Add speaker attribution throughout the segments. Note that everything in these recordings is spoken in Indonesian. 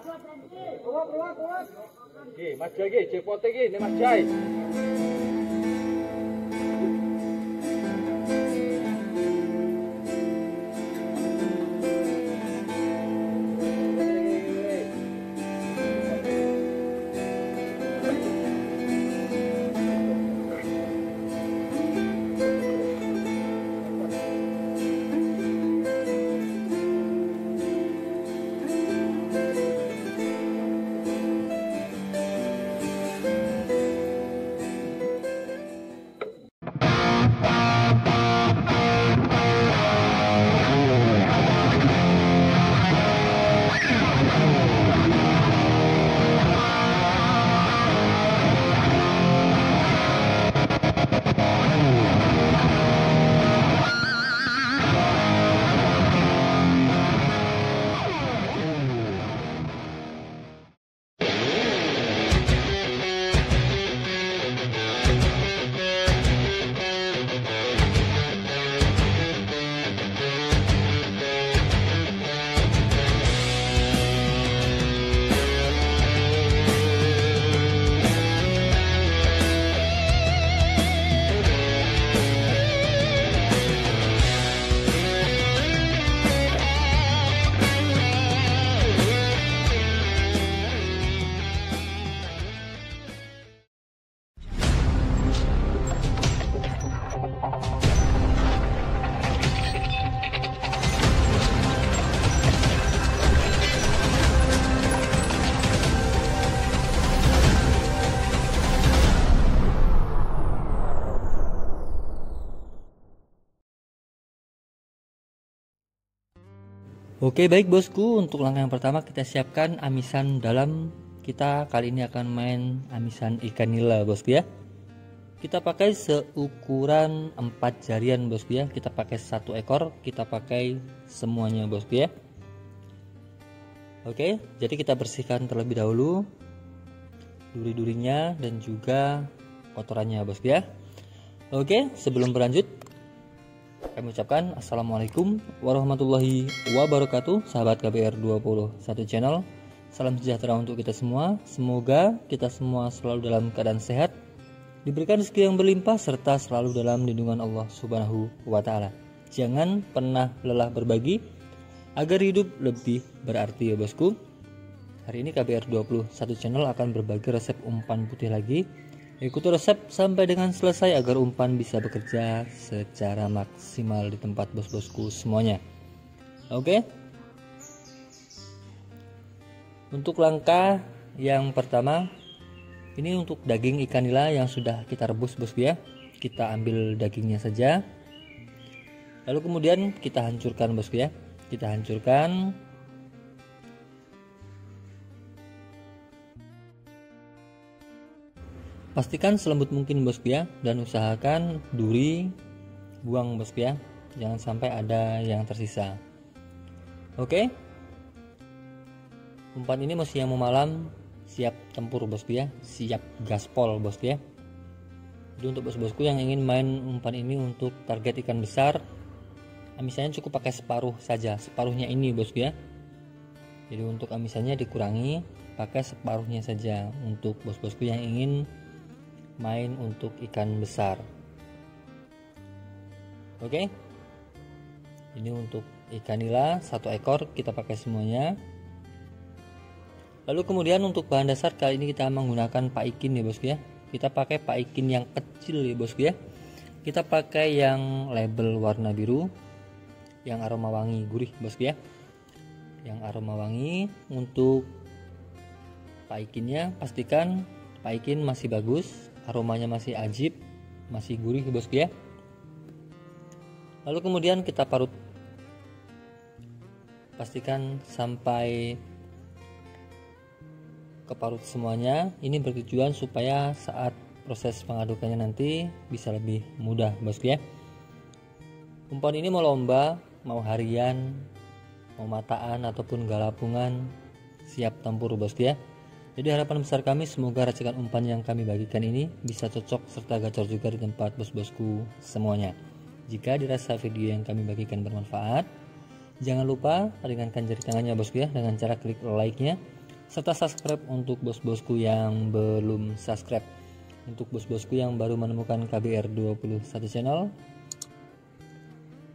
Speaker 1: Oke, Mas Jai iki, cepote iki, nih Mas Jai.
Speaker 2: Oke baik bosku, untuk langkah yang pertama kita siapkan amisan dalam. Kita kali ini akan main amisan ikan nila bosku ya. Kita pakai seukuran 4 jarian bosku ya. Kita pakai 1 ekor, kita pakai semuanya bosku ya. Oke, jadi kita bersihkan terlebih dahulu duri-durinya dan juga kotorannya bosku ya. Oke, sebelum berlanjut kami ucapkan Assalamualaikum warahmatullahi wabarakatuh, sahabat KBR 21 channel. Salam sejahtera untuk kita semua. Semoga kita semua selalu dalam keadaan sehat, diberikan rezeki yang berlimpah, serta selalu dalam lindungan Allah Subhanahu wa Ta'ala. Jangan pernah lelah berbagi agar hidup lebih berarti ya bosku. Hari ini KBR 21 channel akan berbagi resep umpan putih lagi. Ikuti resep sampai dengan selesai agar umpan bisa bekerja secara maksimal di tempat bos-bosku semuanya. Oke. Untuk langkah yang pertama, ini untuk daging ikan nila yang sudah kita rebus bosku ya. Kita ambil dagingnya saja. Lalu kemudian kita hancurkan bosku ya. Kita hancurkan. Pastikan selembut mungkin bosku ya, dan usahakan duri buang bosku ya, jangan sampai ada yang tersisa. Oke, umpan ini masih yang mau malam, siap tempur bosku ya, siap gaspol bosku ya. Jadi untuk bos-bosku yang ingin main umpan ini untuk target ikan besar, amisannya cukup pakai separuh saja, separuhnya ini bosku ya. Jadi untuk amisannya dikurangi, pakai separuhnya saja untuk bos-bosku yang ingin main untuk ikan besar. Oke, ini untuk ikan nila 1 ekor, kita pakai semuanya. Lalu kemudian untuk bahan dasar kali ini kita menggunakan paikin ya bosku ya. Kita pakai paikin yang kecil ya bosku ya. Kita pakai yang label warna biru, yang aroma wangi gurih bosku ya, yang aroma wangi. Untuk paikinnya pastikan paikin masih bagus, aromanya masih ajib, masih gurih bosku ya. Lalu kemudian kita parut, pastikan sampai keparut semuanya. Ini bertujuan supaya saat proses pengadukannya nanti bisa lebih mudah bosku ya. Umpan ini mau lomba, mau harian, mau mataan ataupun galapungan, siap tempur bosku ya. Jadi harapan besar kami semoga racikan umpan yang kami bagikan ini bisa cocok serta gacor juga di tempat bos-bosku semuanya. Jika dirasa video yang kami bagikan bermanfaat, jangan lupa ringankan jari tangannya bosku ya dengan cara klik like-nya. serta subscribe untuk bos-bosku yang belum subscribe. Untuk bos-bosku yang baru menemukan KBR 21 channel,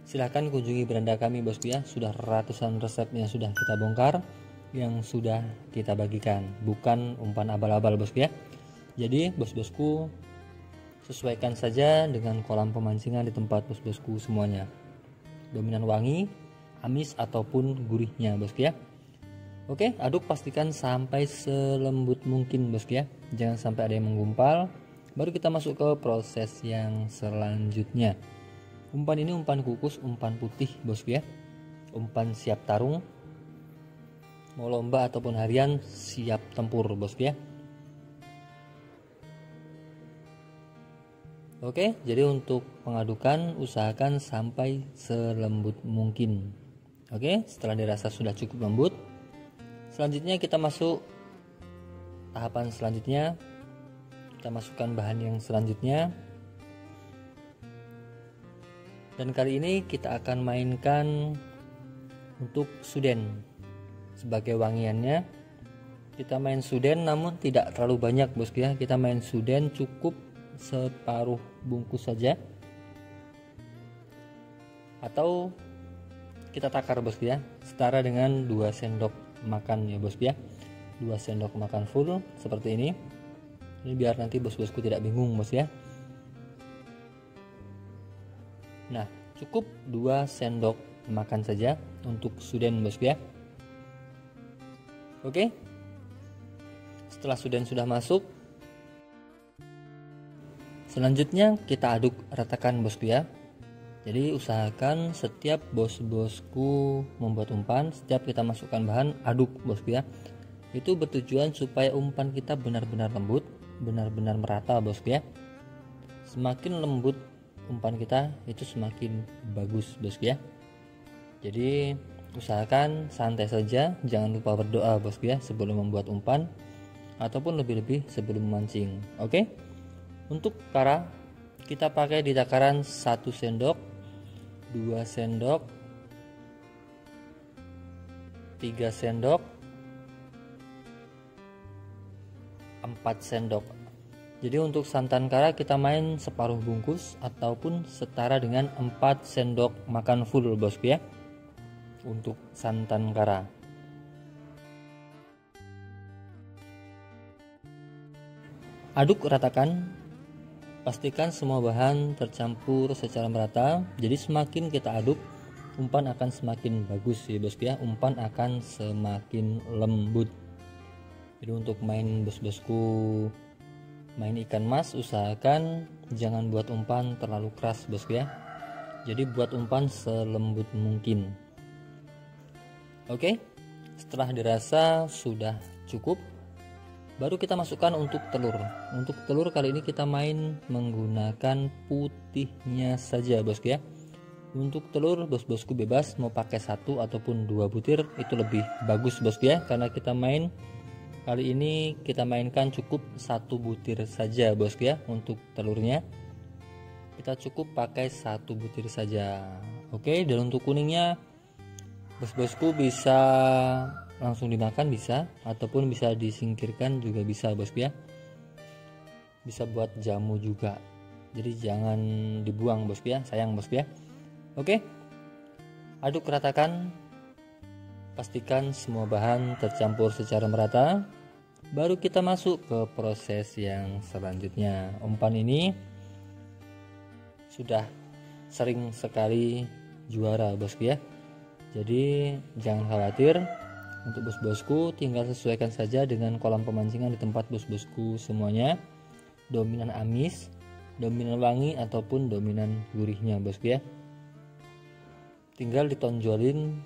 Speaker 2: silahkan kunjungi beranda kami bosku ya. Sudah ratusan resep yang sudah kita bongkar, yang sudah kita bagikan, bukan umpan abal-abal bosku ya. Jadi bos-bosku, sesuaikan saja dengan kolam pemancingan di tempat bos-bosku semuanya. Dominan wangi, amis ataupun gurihnya bosku ya. Oke, aduk pastikan sampai selembut mungkin bosku ya. Jangan sampai ada yang menggumpal. Baru kita masuk ke proses yang selanjutnya. Umpan ini umpan kukus, umpan putih bosku ya. Umpan siap tarung, mau lomba ataupun harian siap tempur bosku ya. Oke, jadi untuk pengadukan usahakan sampai selembut mungkin. Oke, setelah dirasa sudah cukup lembut, selanjutnya kita masuk tahapan selanjutnya. Kita masukkan bahan yang selanjutnya. Dan kali ini kita akan mainkan untuk suden sebagai wangiannya. Kita main suden namun tidak terlalu banyak bosku ya. Kita main suden cukup separuh bungkus saja, atau kita takar bosku ya, setara dengan 2 sendok makan ya bosku ya. 2 sendok makan full seperti ini. Ini biar nanti bos-bosku tidak bingung bos ya. Nah, cukup 2 sendok makan saja untuk suden bosku ya. Oke, setelah suden sudah masuk, selanjutnya kita aduk ratakan bosku ya. Jadi usahakan setiap bos-bosku membuat umpan, setiap kita masukkan bahan, aduk bosku ya. Itu bertujuan supaya umpan kita benar-benar lembut, benar-benar merata bosku ya. Semakin lembut umpan kita itu semakin bagus bosku ya. Jadi usahakan santai saja, jangan lupa berdoa bosku ya sebelum membuat umpan, ataupun lebih-lebih sebelum memancing. Oke. Untuk kara kita pakai di takaran 1 sendok, 2 sendok, 3 sendok, 4 sendok. Jadi untuk santan kara kita main separuh bungkus ataupun setara dengan 4 sendok makan full bosku ya. Untuk santan kara. Aduk ratakan. Pastikan semua bahan tercampur secara merata. Jadi semakin kita aduk, umpan akan semakin bagus ya bosku ya. Umpan akan semakin lembut. Jadi untuk main bos-bosku, main ikan mas, usahakan jangan buat umpan terlalu keras bosku ya. Jadi buat umpan selembut mungkin. Oke, setelah dirasa sudah cukup, baru kita masukkan untuk telur. Untuk telur kali ini kita main menggunakan putihnya saja bosku ya. Untuk telur bos-bosku bebas mau pakai 1 ataupun 2 butir, itu lebih bagus bosku ya. Karena kita main kali ini, kita mainkan cukup 1 butir saja bosku ya. Untuk telurnya kita cukup pakai 1 butir saja. Oke, dan untuk kuningnya bos-bosku bisa langsung dimakan bisa, ataupun bisa disingkirkan juga bisa bosku ya. Bisa buat jamu juga. Jadi jangan dibuang bosku ya, sayang bosku ya. Oke, aduk ratakan. Pastikan semua bahan tercampur secara merata. Baru kita masuk ke proses yang selanjutnya. Umpan ini sudah sering sekali juara bosku ya. Jadi jangan khawatir. Untuk bos-bosku tinggal sesuaikan saja dengan kolam pemancingan di tempat bos-bosku semuanya. Dominan amis, dominan wangi ataupun dominan gurihnya bosku ya. Tinggal ditonjolin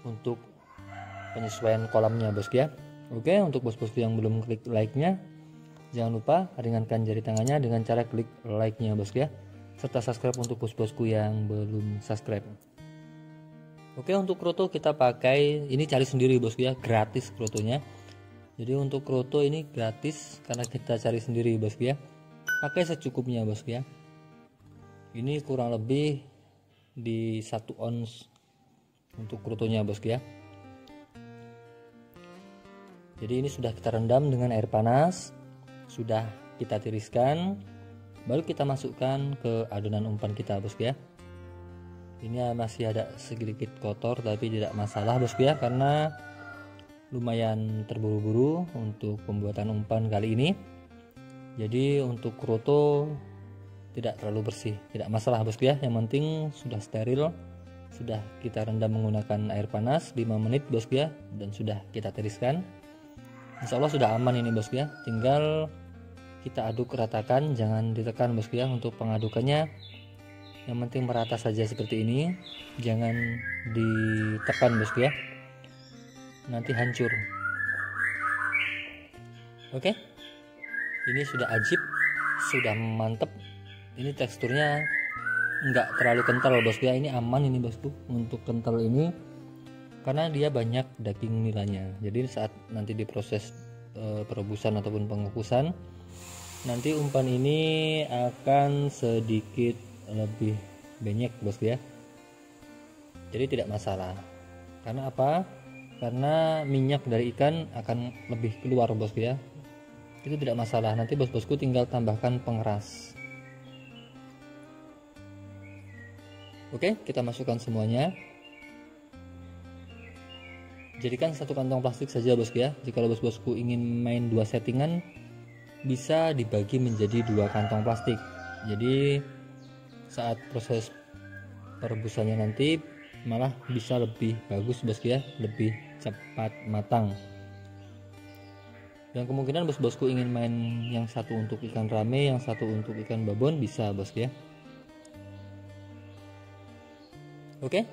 Speaker 2: untuk penyesuaian kolamnya bosku ya. Oke, untuk bos-bosku yang belum klik like-nya, jangan lupa ringankan jari tangannya dengan cara klik like-nya bosku ya. Serta subscribe untuk bos-bosku yang belum subscribe. Oke, untuk kroto kita pakai, ini cari sendiri bosku ya, gratis krotonya. Jadi untuk kroto ini gratis karena kita cari sendiri bosku ya. Pakai secukupnya bosku ya. Ini kurang lebih di 1 ons untuk krotonya bosku ya. Jadi ini sudah kita rendam dengan air panas, sudah kita tiriskan, baru kita masukkan ke adonan umpan kita bosku ya. Ini masih ada sedikit kotor tapi tidak masalah bosku ya, karena lumayan terburu-buru untuk pembuatan umpan kali ini. Jadi untuk kroto tidak terlalu bersih, tidak masalah bosku ya. Yang penting sudah steril, sudah kita rendam menggunakan air panas 5 menit bosku ya, dan sudah kita tiriskan. Insya Allah sudah aman ini bosku ya. Tinggal kita aduk ratakan, jangan ditekan bosku ya. Untuk pengadukannya yang penting merata saja seperti ini, jangan ditekan bosku ya, nanti hancur. Oke, ini sudah ajib, sudah mantep. Ini teksturnya enggak terlalu kental bosku ya. Ini aman ini bosku untuk kental ini, karena dia banyak daging nilainya. Jadi saat nanti diproses perebusan ataupun pengukusan, nanti umpan ini akan sedikit lebih banyak bosku ya. Jadi tidak masalah. Karena apa? Karena minyak dari ikan akan lebih keluar bosku ya. Itu tidak masalah. Nanti bos-bosku tinggal tambahkan pengeras. Oke, kita masukkan semuanya. Jadikan satu kantong plastik saja bosku ya. Jika bos-bosku ingin main 2 settingan, bisa dibagi menjadi 2 kantong plastik. Jadi saat proses perebusannya nanti malah bisa lebih bagus bosku ya, lebih cepat matang. Dan kemungkinan bos-bosku ingin main yang satu untuk ikan rame, yang satu untuk ikan babon, bisa bosku ya. Oke,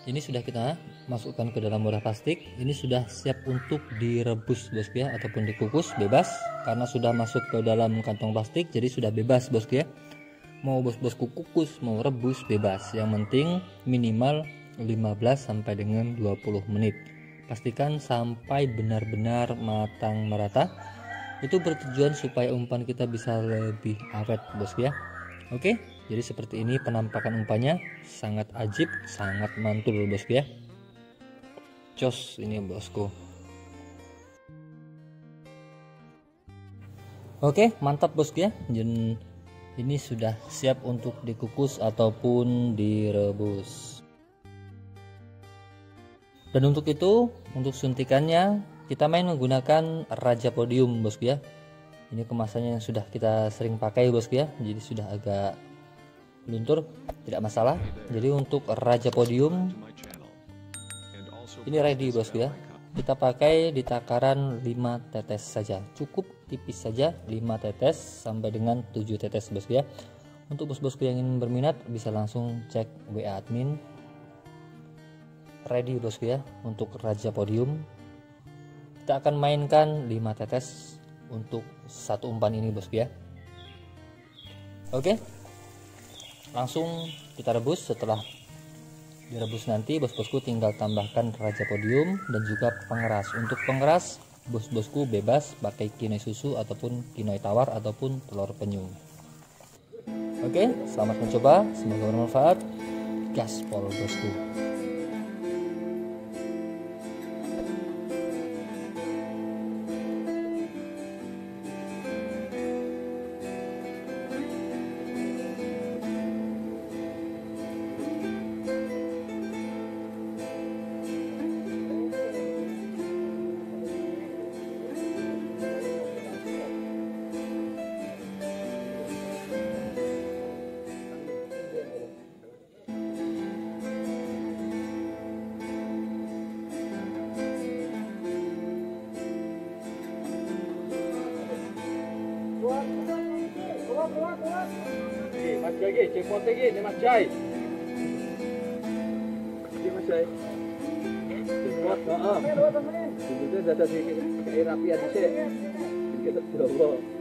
Speaker 2: ini sudah kita masukkan ke dalam wadah plastik. Ini sudah siap untuk direbus bosku ya, ataupun dikukus bebas, karena sudah masuk ke dalam kantong plastik. Jadi sudah bebas bosku ya, mau bos-bosku kukus mau rebus bebas. Yang penting minimal 15 sampai dengan 20 menit. Pastikan sampai benar-benar matang merata. Itu bertujuan supaya umpan kita bisa lebih awet bosku ya. Oke, jadi seperti ini penampakan umpannya, sangat ajib, sangat mantul bosku ya. Jos ini bosku. Oke, mantap bosku ya. Dan ini sudah siap untuk dikukus ataupun direbus. Dan untuk itu, untuk suntikannya kita main menggunakan Raja Podium bosku ya. Ini kemasannya yang sudah kita sering pakai bosku ya, jadi sudah agak luntur, tidak masalah. Jadi untuk Raja Podium ini ready bosku ya. Kita pakai di takaran 5 tetes saja, cukup tipis saja, 5 tetes sampai dengan 7 tetes bosku ya. Untuk bos-bosku yang ingin berminat bisa langsung cek WA admin. Ready bosku ya untuk Raja Podium. Kita akan mainkan 5 tetes untuk satu umpan ini bosku ya. Oke, langsung kita rebus. Setelah direbus nanti bos-bosku tinggal tambahkan Raja Podium dan juga pengeras. Untuk pengeras bos-bosku bebas pakai kinoi susu ataupun kinoi tawar ataupun telur penyu. Oke, selamat mencoba, semoga bermanfaat. Gaspol bosku.
Speaker 1: Mas lagi, cepot lagi, ni Mas Jai. Ni Mas Jai. Cepot, Kita dah tadi kayak rapian sih. Kita coba.